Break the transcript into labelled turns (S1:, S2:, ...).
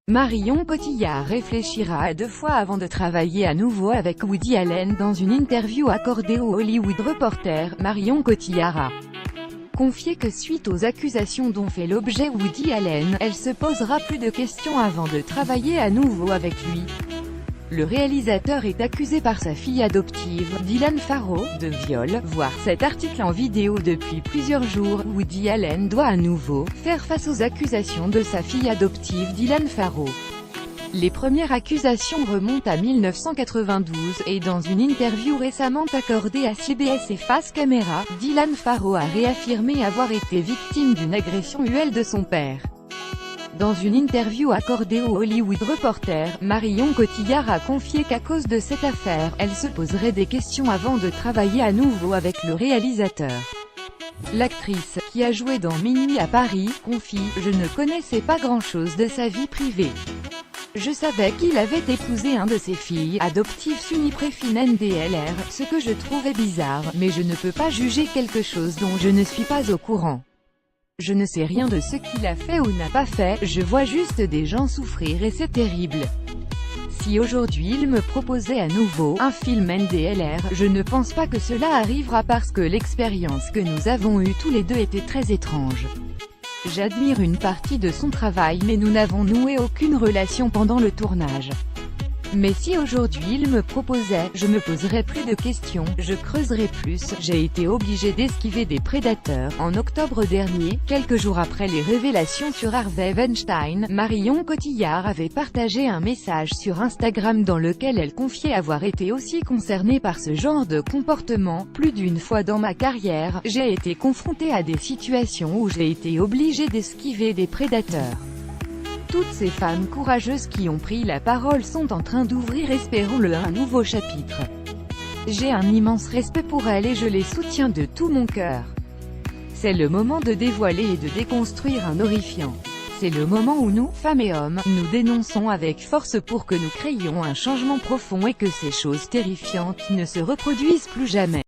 S1: Marion Cotillard réfléchira à 2 fois avant de travailler à nouveau avec Woody Allen. Dans une interview accordée au Hollywood Reporter, Marion Cotillard a confié que suite aux accusations dont fait l'objet Woody Allen, elle se posera plus de questions avant de travailler à nouveau avec lui. Le réalisateur est accusé par sa fille adoptive, Dylan Farrow, de viol. Voir cet article en vidéo depuis plusieurs jours. Woody Allen doit à nouveau faire face aux accusations de sa fille adoptive Dylan Farrow. Les premières accusations remontent à 1992, et dans une interview récemment accordée à CBS et Face Camera, Dylan Farrow a réaffirmé avoir été victime d'une agression sexuelle de son père. Dans une interview accordée au Hollywood Reporter, Marion Cotillard a confié qu'à cause de cette affaire, elle se poserait des questions avant de travailler à nouveau avec le réalisateur. L'actrice, qui a joué dans Minuit à Paris, confie « Je ne connaissais pas grand-chose de sa vie privée. Je savais qu'il avait épousé un de ses filles adoptives Sunny-Préfine NDLR, ce que je trouvais bizarre, mais je ne peux pas juger quelque chose dont je ne suis pas au courant. Je ne sais rien de ce qu'il a fait ou n'a pas fait, je vois juste des gens souffrir et c'est terrible. Si aujourd'hui il me proposait à nouveau un film NDLR, je ne pense pas que cela arrivera parce que l'expérience que nous avons eue tous les deux était très étrange. J'admire une partie de son travail mais nous n'avons noué aucune relation pendant le tournage. Mais si aujourd'hui il me proposait, je me poserais plus de questions, je creuserais plus. J'ai été obligé d'esquiver des prédateurs. En octobre dernier, quelques jours après les révélations sur Harvey Weinstein, Marion Cotillard avait partagé un message sur Instagram dans lequel elle confiait avoir été aussi concernée par ce genre de comportement. Plus d'une fois dans ma carrière, j'ai été confrontée à des situations où j'ai été obligée d'esquiver des prédateurs. Toutes ces femmes courageuses qui ont pris la parole sont en train d'ouvrir, espérons-le, un nouveau chapitre. J'ai un immense respect pour elles et je les soutiens de tout mon cœur. C'est le moment de dévoiler et de déconstruire un horrifiant. C'est le moment où nous, femmes et hommes, nous dénonçons avec force pour que nous créions un changement profond et que ces choses terrifiantes ne se reproduisent plus jamais.